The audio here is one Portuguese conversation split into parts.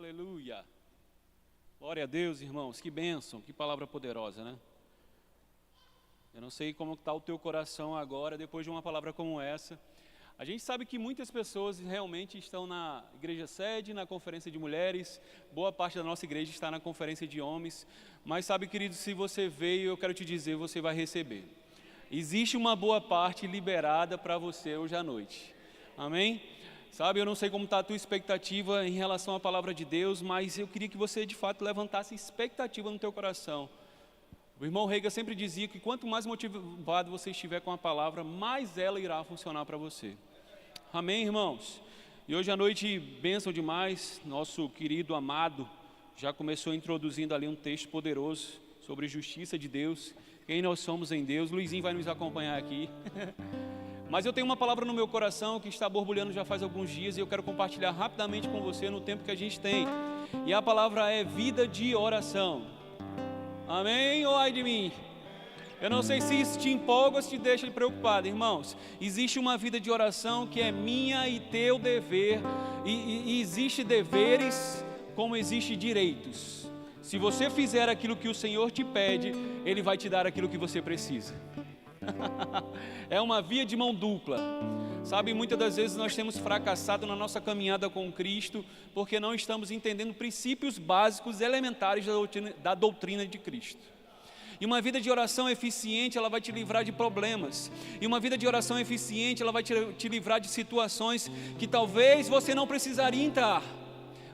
Aleluia. Glória a Deus, irmãos. Que bênção, que palavra poderosa, né? Eu não sei como está o teu coração agora, depois de uma palavra como essa. A gente sabe que muitas pessoas realmente estão na igreja sede, na conferência de mulheres. Boa parte da nossa igreja está na conferência de homens. Mas sabe, querido, se você veio, eu quero te dizer, você vai receber. Existe uma boa parte liberada para você hoje à noite. Amém? Sabe, eu não sei como está a tua expectativa em relação à palavra de Deus, mas eu queria que você de fato levantasse expectativa no teu coração. O irmão Reiga sempre dizia que quanto mais motivado você estiver com a palavra, mais ela irá funcionar para você. Amém, irmãos? E hoje à noite, bênção demais, nosso querido amado já começou introduzindo ali um texto poderoso sobre justiça de Deus, quem nós somos em Deus. Luizinho vai nos acompanhar aqui. Mas eu tenho uma palavra no meu coração que está borbulhando já faz alguns dias e eu quero compartilhar rapidamente com você no tempo que a gente tem. E a palavra é vida de oração. Amém ou ai de mim? Eu não sei se isso te empolga ou se te deixa preocupado, irmãos. Existe uma vida de oração que é minha e teu dever. E existe deveres como existe direitos. Se você fizer aquilo que o Senhor te pede, Ele vai te dar aquilo que você precisa. É uma via de mão dupla. Sabe, muitas das vezes nós temos fracassado na nossa caminhada com Cristo porque não estamos entendendo princípios básicos, elementares da doutrina de Cristo. E uma vida de oração eficiente, ela vai te livrar de problemas. E uma vida de oração eficiente, ela vai te livrar de situações que talvez você não precisaria entrar.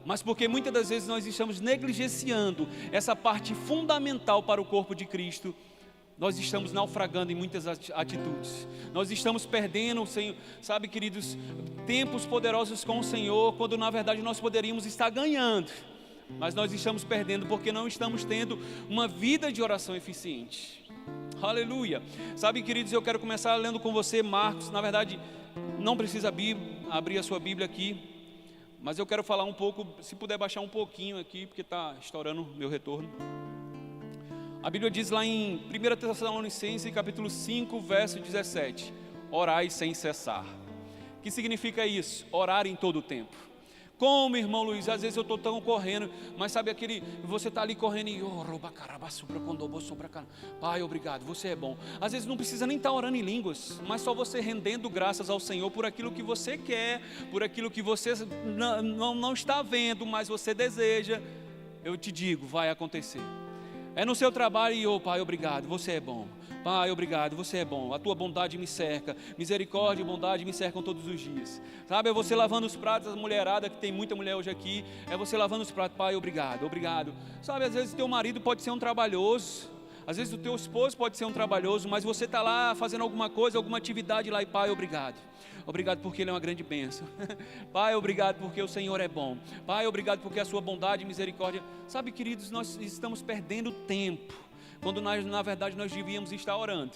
Mas porque muitas das vezes nós estamos negligenciando essa parte fundamental para o corpo de Cristo, nós estamos naufragando em muitas atitudes. Nós estamos perdendo, sabe, queridos, tempos poderosos com o Senhor, quando na verdade nós poderíamos estar ganhando. Mas nós estamos perdendo porque não estamos tendo uma vida de oração eficiente. Aleluia. Sabe, queridos, eu quero começar lendo com você Marcos. Na verdade, não precisa abrir a sua Bíblia aqui, mas eu quero falar um pouco, se puder baixar um pouquinho aqui, porque está estourando o meu retorno. A Bíblia diz lá em 1 Tessalonicenses, capítulo 5, verso 17: orai sem cessar. O que significa isso? Orar em todo o tempo. Como, irmão Luiz, às vezes eu estou tão correndo, mas sabe aquele, você está ali correndo e Pai, obrigado, você é bom. Às vezes não precisa nem estar orando em línguas, mas só você rendendo graças ao Senhor por aquilo que você quer, por aquilo que você não está vendo, mas você deseja. Eu te digo, vai acontecer. É no seu trabalho e, Pai, obrigado, você é bom. Pai, obrigado, você é bom. A tua bondade me cerca. Misericórdia e bondade me cercam todos os dias. Sabe, é você lavando os pratos, a mulherada, que tem muita mulher hoje aqui. É você lavando os pratos. Pai, obrigado, obrigado. Sabe, às vezes teu marido pode ser um trabalhoso. Às vezes o teu esposo pode ser um trabalhoso. Mas você está lá fazendo alguma coisa, alguma atividade lá. E Pai, obrigado. Obrigado porque Ele é uma grande bênção. Pai, obrigado porque o Senhor é bom. Pai, obrigado porque a sua bondade e misericórdia. Sabe, queridos, nós estamos perdendo tempo, quando na verdade nós devíamos estar orando.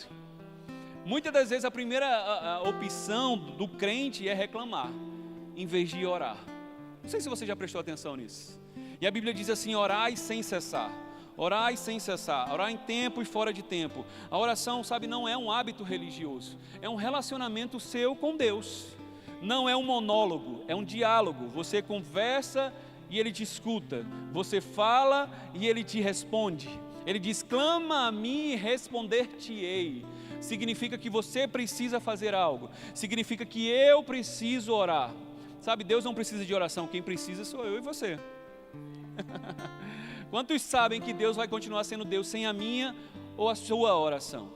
Muitas das vezes a primeira opção do crente é reclamar, em vez de orar. Não sei se você já prestou atenção nisso. E a Bíblia diz assim: orai sem cessar. Orai sem cessar, orar em tempo e fora de tempo. A oração, sabe, não é um hábito religioso, é um relacionamento seu com Deus. Não é um monólogo, é um diálogo. Você conversa e Ele te escuta. Você fala e Ele te responde. Ele diz: clama a mim e responder-te-ei. Significa que você precisa fazer algo. Significa que eu preciso orar. Sabe, Deus não precisa de oração, quem precisa sou eu e você. Quantos sabem que Deus vai continuar sendo Deus sem a minha ou a sua oração?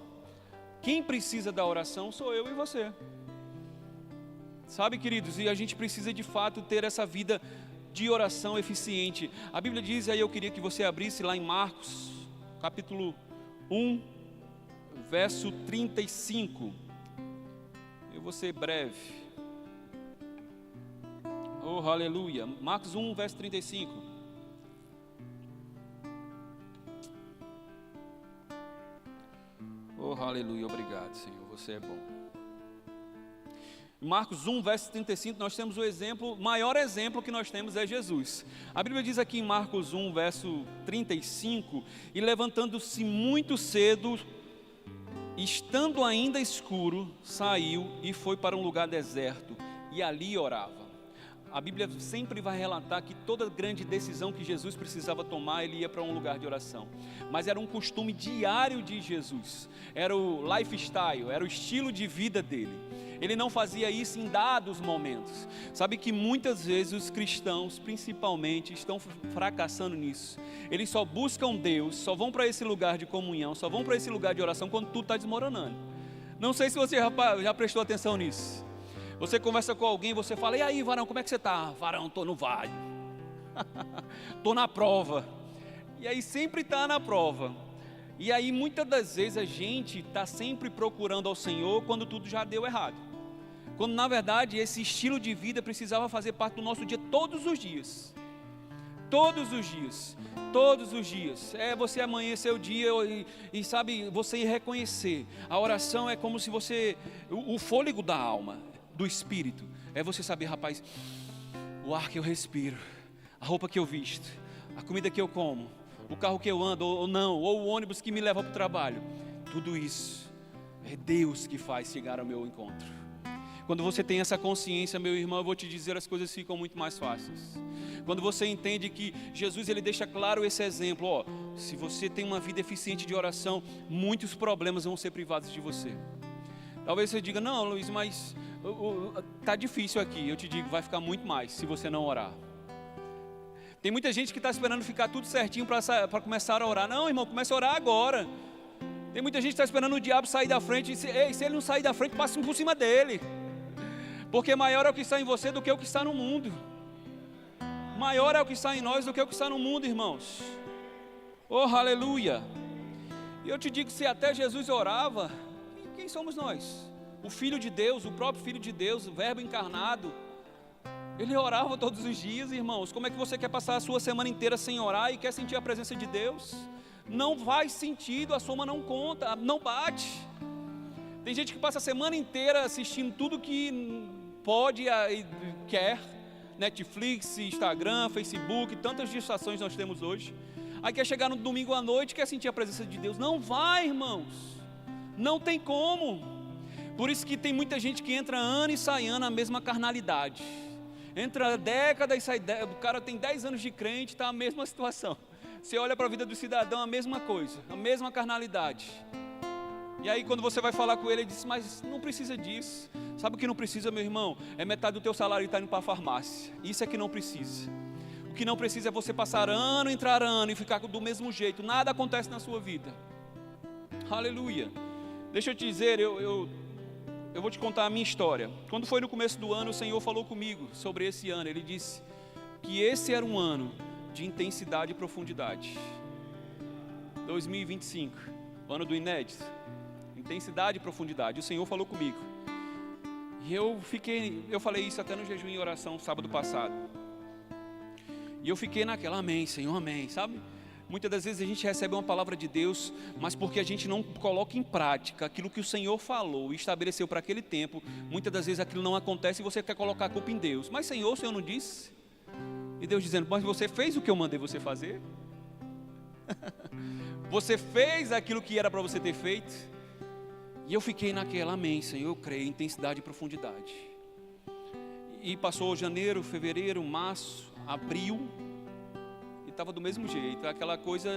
Quem precisa da oração sou eu e você. Sabe, queridos, e a gente precisa de fato ter essa vida de oração eficiente. A Bíblia diz, aí eu queria que você abrisse lá em Marcos, capítulo 1, verso 35. Eu vou ser breve. Oh, aleluia. Marcos 1, verso 35. Oh, aleluia, obrigado, Senhor, você é bom. Em Marcos 1, verso 35, nós temos o exemplo, o maior exemplo que nós temos é Jesus. A Bíblia diz aqui em Marcos 1, verso 35, e levantando-se muito cedo, estando ainda escuro, saiu e foi para um lugar deserto, e ali orava. a Bíblia sempre vai relatar que toda grande decisão que Jesus precisava tomar, ele ia para um lugar de oração. Mas era um costume diário de Jesus, era o lifestyle, era o estilo de vida dele. Ele não fazia isso em dados momentos. Sabe que muitas vezes os cristãos, principalmente, estão fracassando nisso. Eles só buscam Deus, só vão para esse lugar de comunhão, só vão para esse lugar de oração quando tudo está desmoronando. Não sei se você já prestou atenção nisso. Você conversa com alguém, você fala: e aí, varão, como é que você está? Varão, estou no vale. Estou na prova. E aí sempre está na prova. E aí muitas das vezes a gente está sempre procurando ao Senhor quando tudo já deu errado. Quando na verdade esse estilo de vida precisava fazer parte do nosso dia todos os dias. Todos os dias. Todos os dias. É você amanhecer o dia e sabe, você reconhecer. A oração é como se você, o fôlego da alma, do espírito, é você saber, rapaz, o ar que eu respiro, a roupa que eu visto, a comida que eu como, o carro que eu ando ou não, ou o ônibus que me leva para o trabalho, tudo isso é Deus que faz chegar ao meu encontro. Quando você tem essa consciência, meu irmão, eu vou te dizer, as coisas ficam muito mais fáceis. Quando você entende que Jesus, ele deixa claro esse exemplo, ó, se você tem uma vida eficiente de oração, muitos problemas vão ser privados de você. Talvez você diga: não, Luiz, mas tá difícil aqui. Eu te digo, vai ficar muito mais se você não orar. Tem muita gente que está esperando ficar tudo certinho para começar a orar. Não, irmão, comece a orar agora. Tem muita gente que está esperando o diabo sair da frente e se ele não sair da frente, passe por cima dele. Porque maior é o que está em você do que o que está no mundo. Maior é o que está em nós do que o que está no mundo, irmãos. Oh, aleluia. E eu te digo, se até Jesus orava, quem somos nós? O Filho de Deus, o próprio Filho de Deus, o Verbo encarnado, ele orava todos os dias, irmãos. Como é que você quer passar a sua semana inteira sem orar e quer sentir a presença de Deus? Não faz sentido, a soma não conta, não bate. Tem gente que passa a semana inteira assistindo tudo que pode e quer, Netflix, Instagram, Facebook, tantas distrações nós temos hoje. Aí quer chegar no domingo à noite e quer sentir a presença de Deus. Não vai, irmãos, não tem como. Por isso que tem muita gente que entra ano e sai ano na mesma carnalidade. Entra década e sai década. O cara tem 10 anos de crente, está a mesma situação. Você olha para a vida do cidadão, a mesma coisa, a mesma carnalidade. E aí quando você vai falar com ele, ele diz: mas não precisa disso. Sabe o que não precisa, meu irmão? É metade do teu salário estar indo para a farmácia. Isso é que não precisa. O que não precisa é você passar ano, entrar ano e ficar do mesmo jeito. Nada acontece na sua vida. Aleluia. Deixa eu te dizer, eu vou te contar a minha história. Quando foi no começo do ano, o Senhor falou comigo sobre esse ano. Ele disse que esse era um ano de intensidade e profundidade. 2025, o ano do inédito. Intensidade e profundidade. O Senhor falou comigo. E eu falei isso até no jejum e oração sábado passado. E eu fiquei naquela: amém, Senhor, amém, sabe? Muitas das vezes a gente recebe uma palavra de Deus, mas porque a gente não coloca em prática aquilo que o Senhor falou e estabeleceu para aquele tempo, muitas das vezes aquilo não acontece e você quer colocar a culpa em Deus. Mas Senhor, o Senhor não disse? E Deus dizendo: mas você fez o que eu mandei você fazer? Você fez aquilo que era para você ter feito? E eu fiquei naquela: amém, Senhor, eu creio, intensidade e profundidade. E passou janeiro, fevereiro, março, abril, e estava do mesmo jeito, aquela coisa,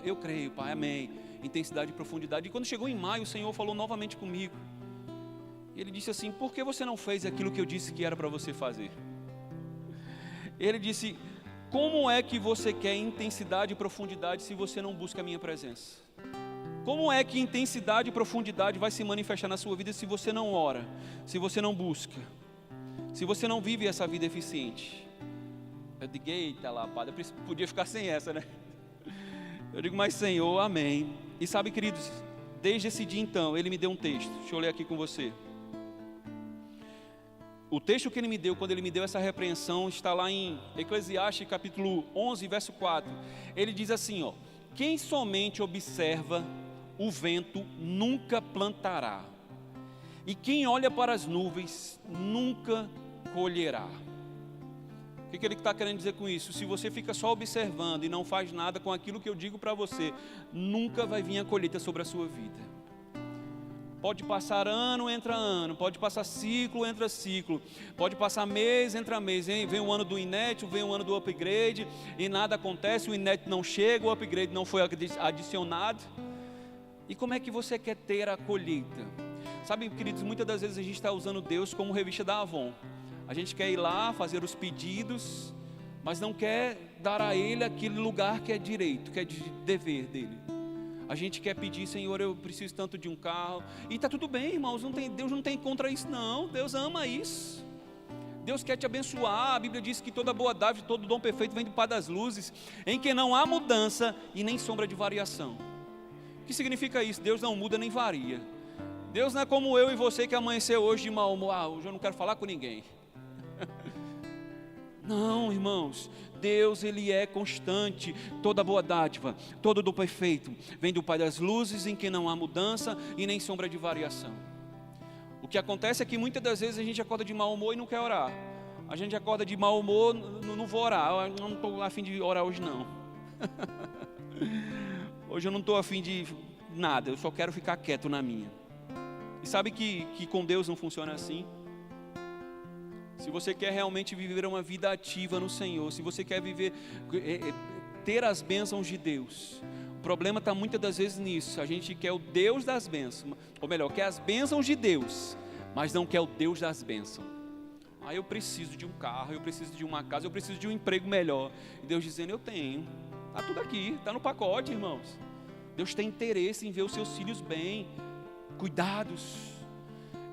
eu creio, Pai, amém, intensidade e profundidade. E quando chegou em maio, o Senhor falou novamente comigo. Ele disse assim: por que você não fez aquilo que eu disse que era para você fazer? Ele disse: como é que você quer intensidade e profundidade se você não busca a minha presença? Como é que intensidade e profundidade vai se manifestar na sua vida se você não ora, se você não busca, se você não vive essa vida eficiente? Eu digo: eita lá, Padre, eu podia ficar sem essa, né? Eu digo: mas Senhor, amém. E sabe, queridos, desde esse dia então, Ele me deu um texto. Deixa eu ler aqui com você. O texto que Ele me deu, quando Ele me deu essa repreensão, está lá em Eclesiastes capítulo 11, verso 4. Ele diz assim, ó: quem somente observa o vento nunca plantará, e quem olha para as nuvens nunca colherá. O que ele está querendo dizer com isso? Se você fica só observando e não faz nada com aquilo que eu digo para você, nunca vai vir a colheita sobre a sua vida. Pode passar ano, entra ano, pode passar ciclo, entra ciclo, pode passar mês, entra mês, hein? Vem o ano do inédito, vem o ano do upgrade, e nada acontece, o inédito não chega, o upgrade não foi adicionado. E como é que você quer ter a colheita? Sabe, queridos, muitas das vezes a gente está usando Deus como revista da Avon. A gente quer ir lá, fazer os pedidos, mas não quer dar a Ele aquele lugar que é direito, que é de dever dEle. A gente quer pedir, Senhor, eu preciso tanto de um carro. E está tudo bem, irmãos, Deus não tem contra isso não. Deus ama isso. Deus quer te abençoar. A Bíblia diz que toda boa dádiva, todo dom perfeito vem do Pai das luzes, em que não há mudança e nem sombra de variação. O que significa isso? Deus não muda nem varia. Deus não é como eu e você que amanheceu hoje de mau humor. Hoje eu não quero falar com ninguém. Não, irmãos, Deus, Ele é constante. Toda boa dádiva, todo dom perfeito vem do Pai das luzes, em que não há mudança e nem sombra de variação. O que acontece é que muitas das vezes a gente acorda de mau humor e não quer orar. A gente acorda de mau humor, não vou orar, eu não estou a fim de orar hoje não. Hoje eu não estou a fim de nada, eu só quero ficar quieto na minha. E sabe que com Deus não funciona assim? Se você quer realmente viver uma vida ativa no Senhor, se você quer ter as bênçãos de Deus, o problema está muitas das vezes nisso. A gente quer o Deus das bênçãos, ou melhor, quer as bênçãos de Deus, mas não quer o Deus das bênçãos. Eu preciso de um carro, eu preciso de uma casa, eu preciso de um emprego melhor. E Deus dizendo, eu tenho, está tudo aqui, está no pacote, irmãos. Deus tem interesse em ver os seus filhos bem, cuidados.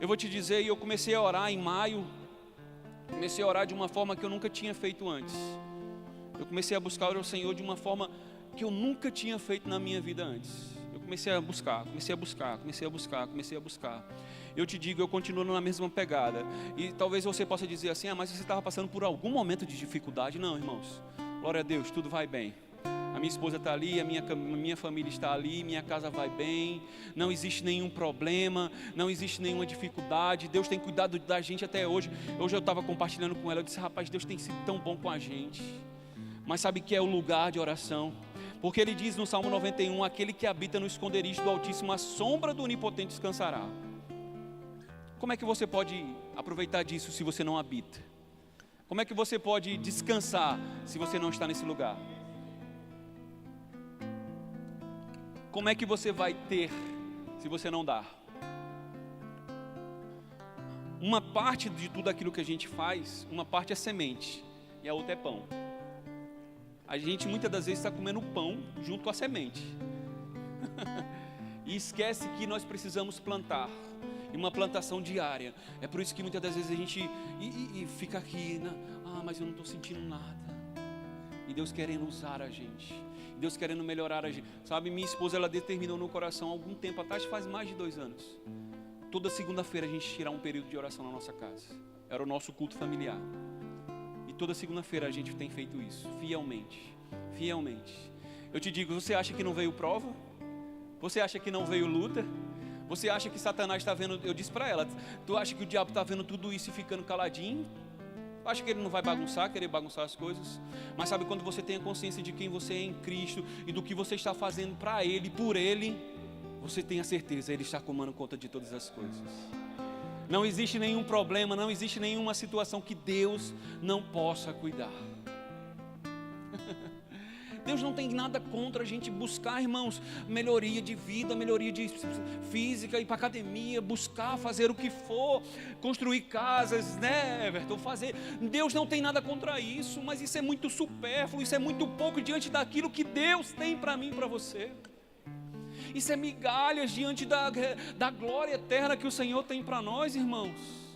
Eu vou te dizer, eu comecei a orar em maio. Comecei a orar de uma forma que eu nunca tinha feito antes. Eu comecei a buscar o Senhor de uma forma que eu nunca tinha feito na minha vida antes. Eu comecei a buscar. Eu te digo, eu continuo na mesma pegada. E talvez você possa dizer assim, mas você estava passando por algum momento de dificuldade. Não, irmãos, glória a Deus, tudo vai bem. A minha esposa está ali, a minha família está ali, minha casa vai bem, não existe nenhum problema, não existe nenhuma dificuldade. Deus tem cuidado da gente até hoje. Hoje eu estava compartilhando com ela, eu disse, rapaz, Deus tem sido tão bom com a gente. Mas sabe que é o lugar de oração? Porque Ele diz no Salmo 91, aquele que habita no esconderijo do Altíssimo, a sombra do Onipotente descansará. Como é que você pode aproveitar disso se você não habita? Como é que você pode descansar se você não está nesse lugar? Como é que você vai ter se você não dar? Uma parte de tudo aquilo que a gente faz, uma parte é semente e a outra é pão. A gente muitas das vezes está comendo pão junto com a semente. E esquece que nós precisamos plantar. E uma plantação diária. É por isso que muitas das vezes a gente fica aqui, né? Mas eu não estou sentindo nada. E Deus querendo usar a gente. Deus querendo melhorar a gente. Sabe, minha esposa, ela determinou no coração há algum tempo atrás, faz mais de 2 anos. Toda segunda-feira a gente tirar um período de oração na nossa casa. Era o nosso culto familiar. E toda segunda-feira a gente tem feito isso, fielmente. Fielmente. Eu te digo, você acha que não veio prova? Você acha que não veio luta? Você acha que Satanás está vendo? Eu disse para ela, tu acha que o diabo está vendo tudo isso e ficando caladinho? Acha que ele não vai querer bagunçar as coisas? Mas sabe, quando você tem a consciência de quem você é em Cristo e do que você está fazendo para Ele, por Ele, você tem a certeza, Ele está tomando conta de todas as coisas. Não existe nenhum problema, não existe nenhuma situação que Deus não possa cuidar. Deus não tem nada contra a gente buscar, irmãos, melhoria de vida, melhoria de física, ir para academia, buscar fazer o que for, construir casas, né, Everton, fazer. Deus não tem nada contra isso, mas isso é muito supérfluo, isso é muito pouco diante daquilo que Deus tem para mim e para você. Isso é migalhas diante da glória eterna que o Senhor tem para nós, irmãos.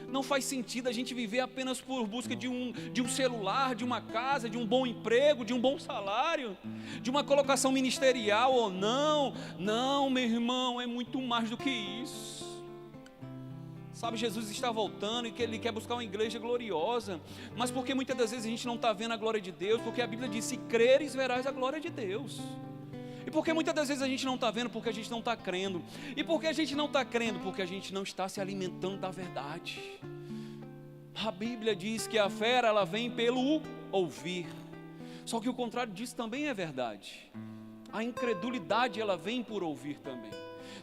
Não faz sentido a gente viver apenas por busca de um celular, de uma casa, de um bom emprego, de um bom salário, de uma colocação ministerial ou não. Não, meu irmão, é muito mais do que isso. Sabe, Jesus está voltando e que Ele quer buscar uma igreja gloriosa. Mas porque muitas das vezes a gente não está vendo a glória de Deus? Porque a Bíblia diz, se creres verás a glória de Deus. E porque muitas das vezes a gente não está vendo? Porque a gente não está crendo. E por que a gente não está crendo? Porque a gente não está se alimentando da verdade. A Bíblia diz que a fé, ela vem pelo ouvir. Só que o contrário disso também é verdade. A incredulidade, ela vem por ouvir também.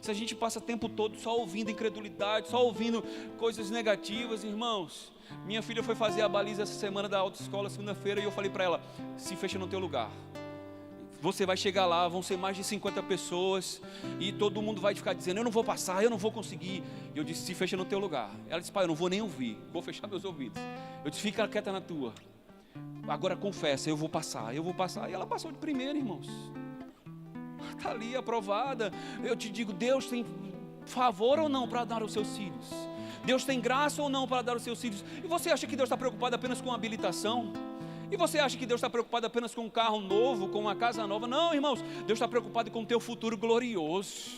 Se a gente passa o tempo todo só ouvindo incredulidade, só ouvindo coisas negativas, irmãos. Minha filha foi fazer a baliza essa semana da autoescola, segunda-feira, e eu falei para ela: se fecha no teu lugar. Você vai chegar lá, vão ser mais de 50 pessoas, e todo mundo vai ficar dizendo: eu não vou passar, eu não vou conseguir. E eu disse: se fecha no teu lugar. Ela disse: pai, eu não vou nem ouvir, vou fechar meus ouvidos. Eu disse: fica quieta na tua. Agora confessa, eu vou passar, eu vou passar. E ela passou de primeira, irmãos. Está ali aprovada. Eu te digo, Deus tem favor ou não para dar aos seus filhos? Deus tem graça ou não para dar aos seus filhos? E você acha que Deus está preocupado apenas com a habilitação? E você acha que Deus está preocupado apenas com um carro novo, com uma casa nova? Não, irmãos, Deus está preocupado com o teu futuro glorioso,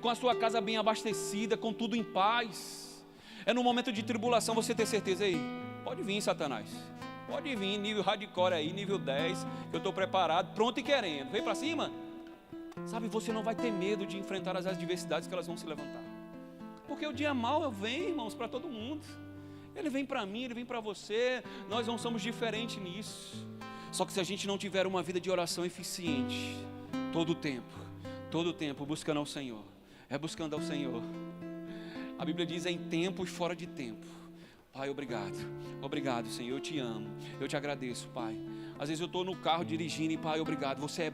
com a sua casa bem abastecida, com tudo em paz. É no momento de tribulação você ter certeza: aí, pode vir, Satanás, pode vir, nível hardcore aí, nível 10, que eu estou preparado, pronto e querendo, vem para cima. Sabe, você não vai ter medo de enfrentar as adversidades que elas vão se levantar, porque o dia mau vem, irmãos, para todo mundo. Ele vem para mim, ele vem para você. Nós não somos diferentes nisso. Só que se a gente não tiver uma vida de oração eficiente, todo o tempo buscando ao Senhor, buscando ao Senhor. A Bíblia diz: é em tempo e fora de tempo. Pai, obrigado, Senhor, eu te amo, eu te agradeço, Pai. Às vezes eu estou no carro dirigindo e: pai, obrigado, você é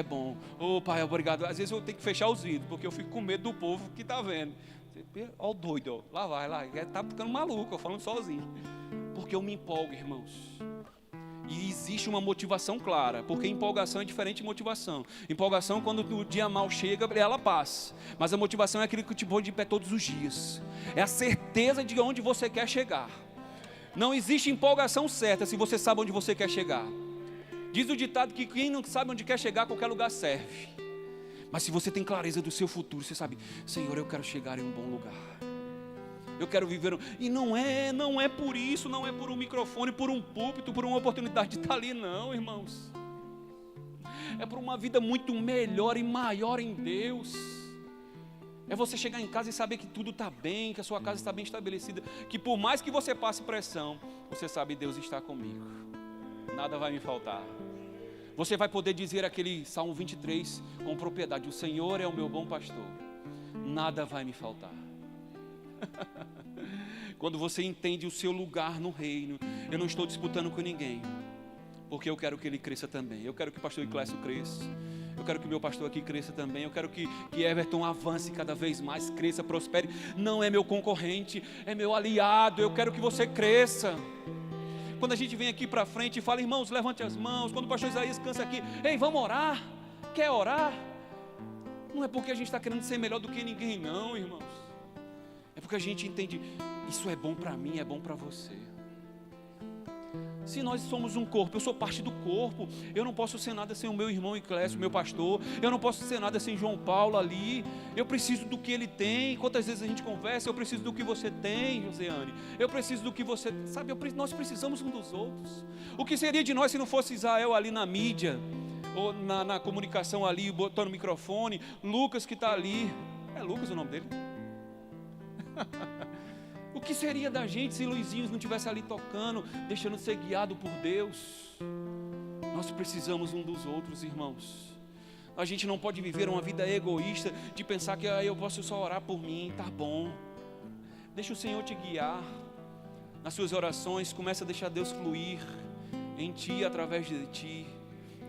bom. Oh, pai, obrigado. Às vezes eu tenho que fechar os vidros, porque eu fico com medo do povo que está vendo. Olha o doido, ó. Lá vai, está ficando maluco, eu falando sozinho. Porque eu me empolgo, irmãos. E existe uma motivação clara, porque empolgação é diferente de motivação. Empolgação, quando o dia mal chega, ela passa. Mas a motivação é aquilo que te põe de pé todos os dias. É a certeza de onde você quer chegar. Não existe empolgação certa se você sabe onde você quer chegar. Diz o ditado que quem não sabe onde quer chegar, qualquer lugar serve. Mas se você tem clareza do seu futuro, você sabe: Senhor, eu quero chegar em um bom lugar. Eu quero viver. E não é por isso, não é por um microfone, por um púlpito, por uma oportunidade de estar ali, não, irmãos. É por uma vida muito melhor e maior em Deus. É você chegar em casa e saber que tudo está bem, que a sua casa está bem estabelecida, que por mais que você passe pressão, você sabe: Deus está comigo, nada vai me faltar. Você vai poder dizer aquele Salmo 23 com propriedade: o Senhor é o meu bom pastor, nada vai me faltar. Quando você entende o seu lugar no reino, eu não estou disputando com ninguém, porque eu quero que ele cresça também. Eu quero que o pastor Iclésio cresça, eu quero que meu pastor aqui cresça também. Eu quero que Everton avance cada vez mais, cresça, prospere. Não é meu concorrente, é meu aliado. Eu quero que você cresça. Quando a gente vem aqui para frente e fala: irmãos, levante as mãos. Quando o pastor Isaías cansa aqui: ei, vamos orar. Quer orar? Não é porque a gente está querendo ser melhor do que ninguém, não, irmãos. É porque a gente entende: isso é bom para mim, é bom para você. Se nós somos um corpo, eu sou parte do corpo. Eu não posso ser nada sem o meu irmão Iclésio, meu pastor. Eu não posso ser nada sem João Paulo ali. Eu preciso do que ele tem. Quantas vezes a gente conversa: eu preciso do que você tem, Joseane. Eu preciso do que você... Sabe, nós precisamos um dos outros. O que seria de nós se não fosse Israel ali na mídia, ou na comunicação ali, botando o microfone, Lucas que está ali. É Lucas o nome dele? O que seria da gente se Luizinho não estivesse ali tocando, deixando ser guiado por Deus? Nós precisamos um dos outros, irmãos. A gente não pode viver uma vida egoísta de pensar que eu posso só orar por mim, tá bom. Deixa o Senhor te guiar nas suas orações. Começa a deixar Deus fluir em ti, através de ti,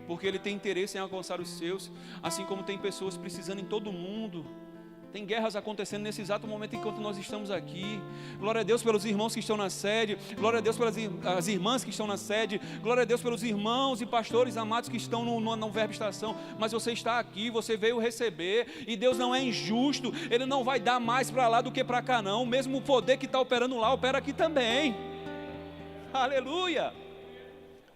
porque Ele tem interesse em alcançar os seus, assim como tem pessoas precisando em todo o mundo. Tem guerras acontecendo nesse exato momento enquanto nós estamos aqui. Glória a Deus pelos irmãos que estão na sede. Glória a Deus pelas as irmãs que estão na sede. Glória a Deus pelos irmãos e pastores amados que estão no Verbo Estação. Mas você está aqui, você veio receber. E Deus não é injusto. Ele não vai dar mais para lá do que para cá, não. O mesmo poder que está operando lá, opera aqui também. Aleluia.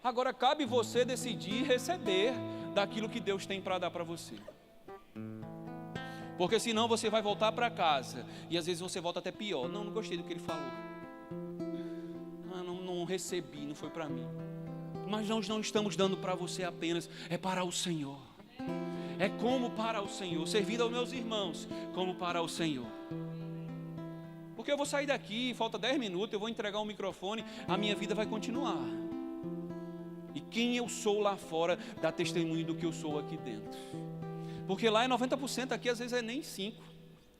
Agora cabe você decidir receber daquilo que Deus tem para dar para você. Porque senão você vai voltar para casa e às vezes você volta até pior. Não gostei do que ele falou. Não recebi, não foi para mim. Mas nós não estamos dando para você apenas, é para o Senhor. É como para o Senhor, servindo aos meus irmãos, como para o Senhor. Porque eu vou sair daqui, falta 10 minutos, eu vou entregar o microfone, a minha vida vai continuar. E quem eu sou lá fora dá testemunho do que eu sou aqui dentro. Porque lá é 90%, aqui às vezes é nem 5%,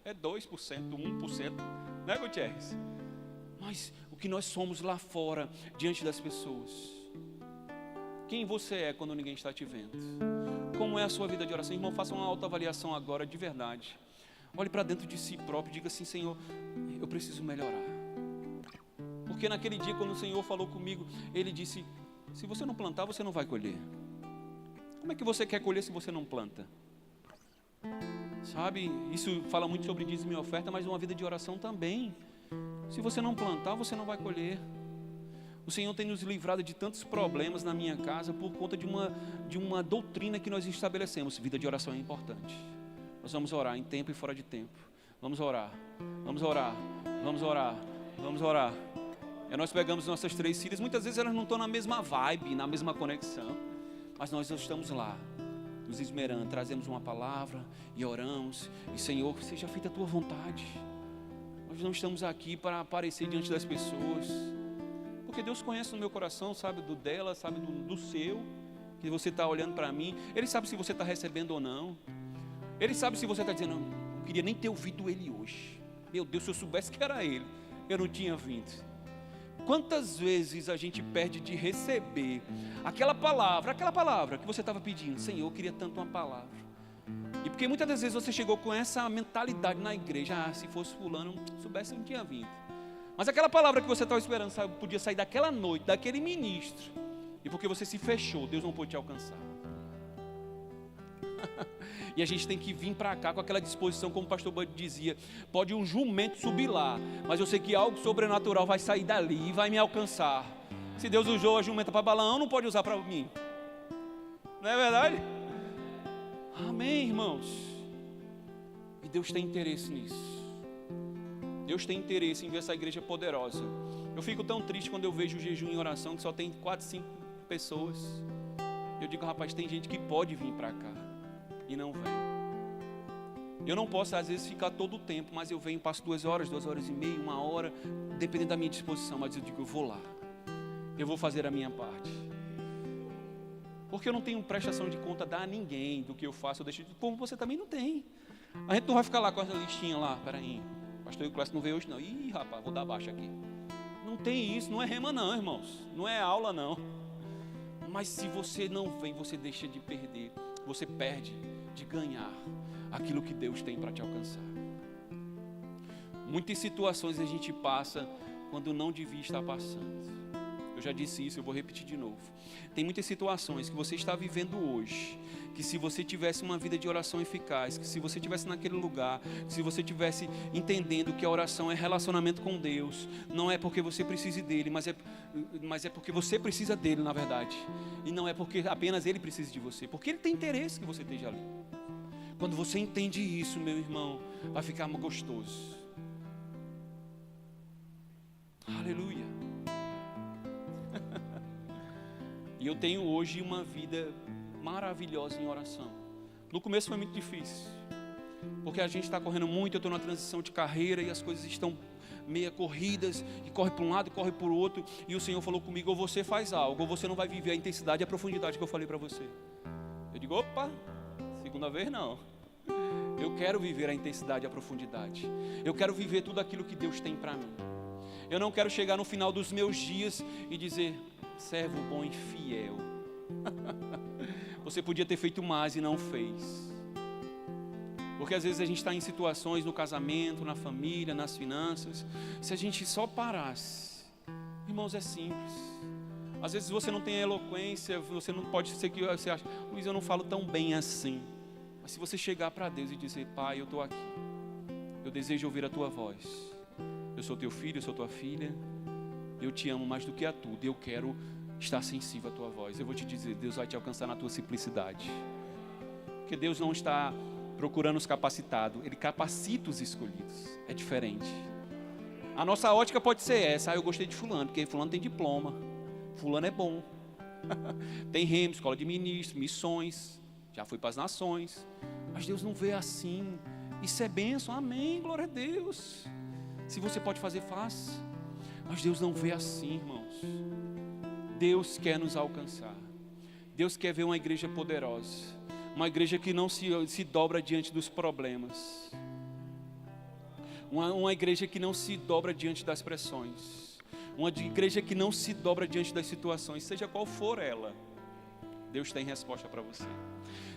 é 2%, 1%, né, Gutierrez? Mas o que nós somos lá fora, diante das pessoas. Quem você é quando ninguém está te vendo? Como é a sua vida de oração? Irmão, faça uma autoavaliação agora, de verdade. Olhe para dentro de si próprio e diga assim: Senhor, eu preciso melhorar. Porque naquele dia, quando o Senhor falou comigo, Ele disse: se você não plantar, você não vai colher. Como é que você quer colher se você não planta? Sabe, isso fala muito sobre dízimo e oferta, mas uma vida de oração também. Se você não plantar, você não vai colher. O Senhor tem nos livrado de tantos problemas na minha casa por conta de uma doutrina que nós estabelecemos. Vida de oração é importante. Nós vamos orar em tempo e fora de tempo. Vamos orar, vamos orar, vamos orar, vamos orar. E nós pegamos nossas 3 filhas, muitas vezes elas não estão na mesma vibe, na mesma conexão, mas nós estamos lá, nos esmerando, trazemos uma palavra e oramos, e Senhor, seja feita a Tua vontade. Nós não estamos aqui para aparecer diante das pessoas, porque Deus conhece o meu coração, sabe do dela, sabe do seu, que você está olhando para mim, Ele sabe se você está recebendo ou não, Ele sabe se você está dizendo: não queria nem ter ouvido ele hoje, meu Deus, se eu soubesse que era ele, eu não tinha vindo. Quantas vezes a gente perde de receber aquela palavra que você estava pedindo? Senhor, eu queria tanto uma palavra. E porque muitas das vezes você chegou com essa mentalidade na igreja: se fosse fulano, soubesse, eu não tinha vindo. Mas aquela palavra que você estava esperando, sabe, podia sair daquela noite, daquele ministro, e porque você se fechou, Deus não pôde te alcançar. E a gente tem que vir para cá com aquela disposição, como o pastor Bud dizia: pode um jumento subir lá, mas eu sei que algo sobrenatural vai sair dali e vai me alcançar. Se Deus usou a jumenta para Balaão, não pode usar para mim. Não é verdade? Amém, irmãos. E Deus tem interesse nisso. Deus tem interesse em ver essa igreja poderosa. Eu fico tão triste quando eu vejo o jejum em oração que só tem 4, 5 pessoas. Eu digo: rapaz, tem gente que pode vir para cá e não vem. Eu não posso às vezes ficar todo o tempo, mas eu venho, passo 2 horas, 2 horas e meia, 1 hora, dependendo da minha disposição, mas eu digo: eu vou lá, eu vou fazer a minha parte, porque eu não tenho prestação de conta a dar a ninguém do que eu faço, eu deixo de... Como você também não tem. A gente não vai ficar lá com essa listinha lá: peraí, pastor Euclécio não veio hoje não, ih rapaz, vou dar baixa aqui. Não tem isso, não é rema não, irmãos, não é aula não. Mas se você não vem, você deixa de perder, você perde de ganhar aquilo que Deus tem para te alcançar. Muitas situações a gente passa quando não devia estar passando. Eu já disse isso, eu vou repetir de novo. Tem muitas situações que você está vivendo hoje, que se você tivesse uma vida de oração eficaz, que se você estivesse naquele lugar, que se você estivesse entendendo que a oração é relacionamento com Deus, não é porque você precise dele, mas é porque você precisa dele, na verdade. E não é porque apenas ele precisa de você, porque ele tem interesse que você esteja ali. Quando você entende isso, meu irmão, vai ficar gostoso. Aleluia. E eu tenho hoje uma vida maravilhosa em oração. No começo foi muito difícil, porque a gente está correndo muito, eu estou numa transição de carreira e as coisas estão meia corridas, e corre para um lado e corre para o outro, e o Senhor falou comigo: ou você faz algo, ou você não vai viver a intensidade e a profundidade que eu falei para você. Eu digo: opa, segunda vez não. Eu quero viver a intensidade e a profundidade. Eu quero viver tudo aquilo que Deus tem para mim. Eu não quero chegar no final dos meus dias e dizer: servo bom e fiel. Você podia ter feito mais e não fez. Porque às vezes a gente está em situações no casamento, na família, nas finanças. Se a gente só parasse, irmãos, é simples. Às vezes você não tem eloquência, você não pode ser que você acha: Luiz, eu não falo tão bem assim. Mas se você chegar para Deus e dizer: Pai, eu estou aqui, eu desejo ouvir a Tua voz. Eu sou Teu filho, eu sou Tua filha. Eu te amo mais do que a tudo. Eu quero estar sensível à Tua voz. Eu vou te dizer: Deus vai te alcançar na Tua simplicidade. Porque Deus não está procurando os capacitados, Ele capacita os escolhidos. É diferente. A nossa ótica pode ser essa: eu gostei de fulano, porque fulano tem diploma, fulano é bom. Tem remo, escola de ministros, missões, já foi para as nações. Mas Deus não vê assim. Isso é bênção, amém, glória a Deus. Se você pode fazer, faça. Mas Deus não vê assim, irmãos. Deus quer nos alcançar. Deus quer ver uma igreja poderosa. Uma igreja que não se dobra diante dos problemas. Uma igreja que não se dobra diante das pressões. Uma igreja que não se dobra diante das situações, seja qual for ela. Deus tem resposta para você.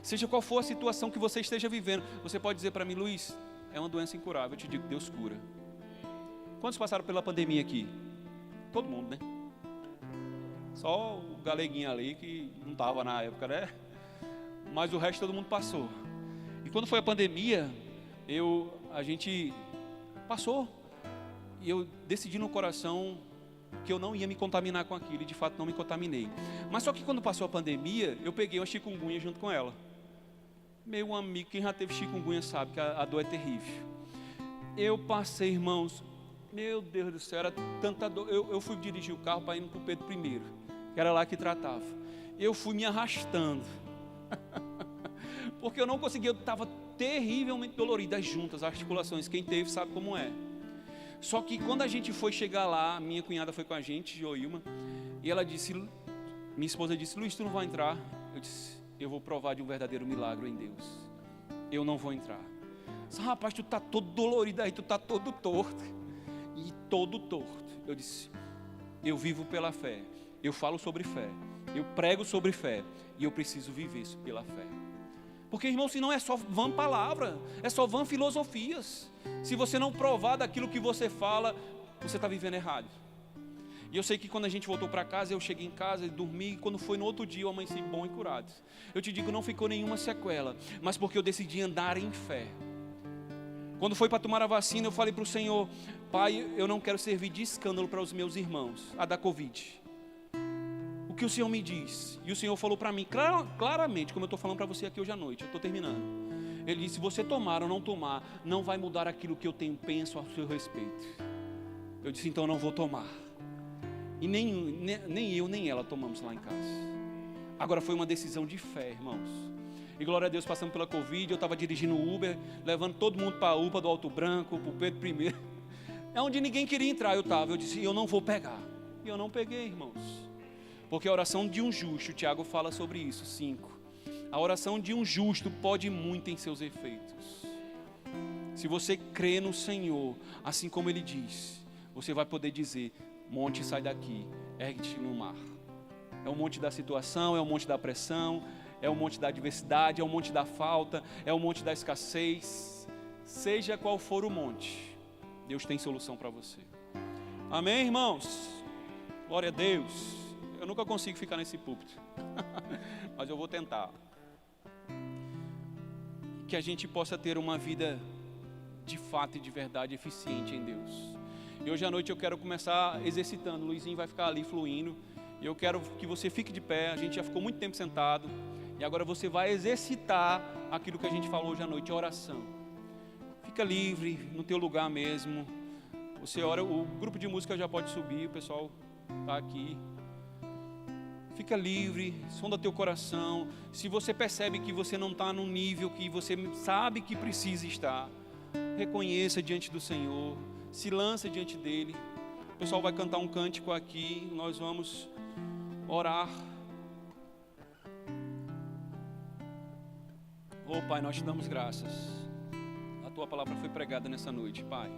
Seja qual for a situação que você esteja vivendo, você pode dizer para mim: Luiz, é uma doença incurável. Eu te digo, Deus cura. Quantos passaram pela pandemia aqui? Todo mundo, né? Só o galeguinho ali que não estava na época, né? Mas o resto todo mundo passou. E quando foi a pandemia, a gente passou. E eu decidi no coração que eu não ia me contaminar com aquilo. E de fato não me contaminei. Mas só que quando passou a pandemia, eu peguei uma chikungunya junto com ela. Meu amigo, quem já teve chikungunya sabe que a dor é terrível. Eu passei, irmãos, meu Deus do céu, era tanta dor. Eu fui dirigir o carro para ir para o Pedro I, que era lá que tratava. Eu fui me arrastando. Porque eu não conseguia, eu estava terrivelmente dolorido, as juntas, as articulações. Quem teve sabe como é. Só que quando a gente foi chegar lá, minha cunhada foi com a gente, Joilma, e ela disse, minha esposa disse: Luiz, tu não vai entrar? Eu disse: eu vou provar de um verdadeiro milagre em Deus. Eu não vou entrar. Disse: rapaz, tu está todo dolorido aí, tu está todo torto. E todo torto. Eu disse: eu vivo pela fé, eu falo sobre fé, eu prego sobre fé, e eu preciso viver isso pela fé. Porque, irmão, senão é só vã palavra, é só vã filosofias. Se você não provar daquilo que você fala, você está vivendo errado. E eu sei que quando a gente voltou para casa, eu cheguei em casa e dormi, e quando foi no outro dia eu amanheci bom e curado. Eu te digo, não ficou nenhuma sequela, mas porque eu decidi andar em fé. Quando foi para tomar a vacina, eu falei para o Senhor: Pai, eu não quero servir de escândalo para os meus irmãos, a da Covid. O que o Senhor me diz? E o Senhor falou para mim, claramente, como eu estou falando para você aqui hoje à noite, eu estou terminando. Ele disse: se você tomar ou não tomar, não vai mudar aquilo que eu penso a seu respeito. Eu disse: então eu não vou tomar. E nem eu nem ela tomamos lá em casa. Agora foi uma decisão de fé, irmãos. E glória a Deus, passando pela Covid, eu estava dirigindo o Uber, levando todo mundo para a UPA do Alto Branco, para o Pedro I. É onde ninguém queria entrar, eu disse: eu não vou pegar. E eu não peguei, irmãos. Porque a oração de um justo, o Tiago fala sobre isso, 5. A oração de um justo pode muito em seus efeitos. Se você crê no Senhor, assim como Ele diz, você vai poder dizer: monte, sai daqui, ergue-te no mar. É o monte da situação, é o monte da pressão, é o monte da adversidade, é o monte da falta, é o monte da escassez. Seja qual for o monte, Deus tem solução para você. Amém, irmãos? Glória a Deus. Eu nunca consigo ficar nesse púlpito, mas eu vou tentar. Que a gente possa ter uma vida de fato e de verdade eficiente em Deus. E hoje à noite eu quero começar exercitando. O Luizinho vai ficar ali fluindo. E eu quero que você fique de pé. A gente já ficou muito tempo sentado. E agora você vai exercitar aquilo que a gente falou hoje à noite, a oração. Fica livre no teu lugar mesmo. Você ora, o grupo de música já pode subir, o pessoal está aqui. Fica livre, sonda teu coração. Se você percebe que você não está num nível que você sabe que precisa estar, reconheça diante do Senhor, se lança diante dEle. O pessoal vai cantar um cântico aqui, nós vamos orar. Oh Pai, nós te damos graças. A tua palavra foi pregada nessa noite, Pai,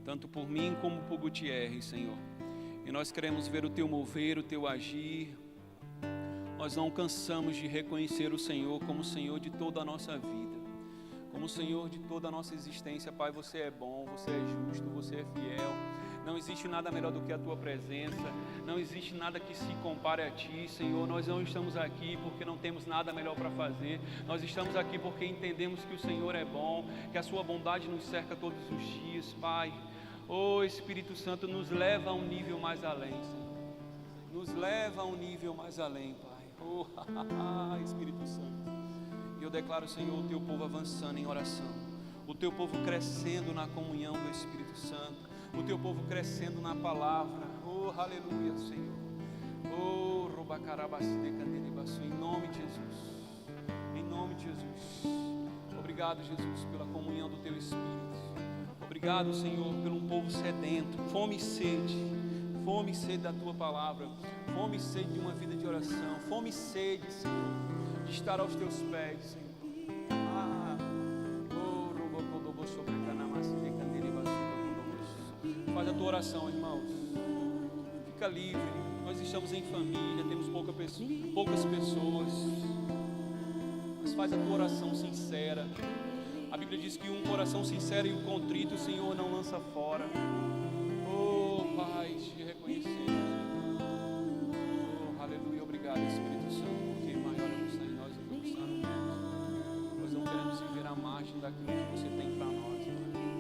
tanto por mim como por Gutierrez, Senhor. E nós queremos ver o teu mover, o teu agir. Nós não cansamos de reconhecer o Senhor como o Senhor de toda a nossa vida, como o Senhor de toda a nossa existência. Pai, você é bom, você é justo, você é fiel. Não existe nada melhor do que a tua presença, não existe nada que se compare a ti, Senhor. Nós não estamos aqui porque não temos nada melhor para fazer, nós estamos aqui porque entendemos que o Senhor é bom, que a sua bondade nos cerca todos os dias, Pai. Oh Espírito Santo, nos leva a um nível mais além, Senhor. Nos leva a um nível mais além, Pai. Oh, Espírito Santo. E eu declaro, Senhor, o teu povo avançando em oração, o teu povo crescendo na comunhão do Espírito Santo, o teu povo crescendo na palavra. Oh, aleluia, Senhor. Oh, em nome de Jesus. Em nome de Jesus. Obrigado, Jesus, pela comunhão do teu Espírito. Obrigado, Senhor, pelo um povo sedento, fome e sede da tua palavra, fome e sede de uma vida de oração, fome e sede, Senhor, de estar aos teus pés, Senhor. Faz a tua oração, irmãos. Fica livre. Nós estamos em família, temos poucas pessoas. Mas faz a tua oração sincera. A Bíblia diz que um coração sincero e o contrito o Senhor não lança fora. Oh, Pai, te reconhecemos. Oh, aleluia, obrigado, Espírito Santo, porque maior é o que está em nós do que o que está no mundo. Nós não queremos viver à margem daquilo que você tem para nós, Pai.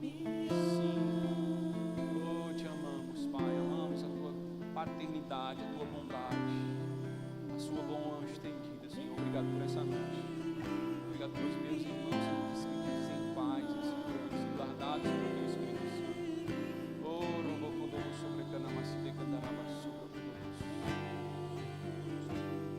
Sim, oh, te amamos, Pai, amamos a tua paternidade, a tua bondade, a sua mão estendida, Senhor. Obrigado por essa noite. Obrigado pelos meus irmãos, Senhor, despedidos em paz, em segurança, guardados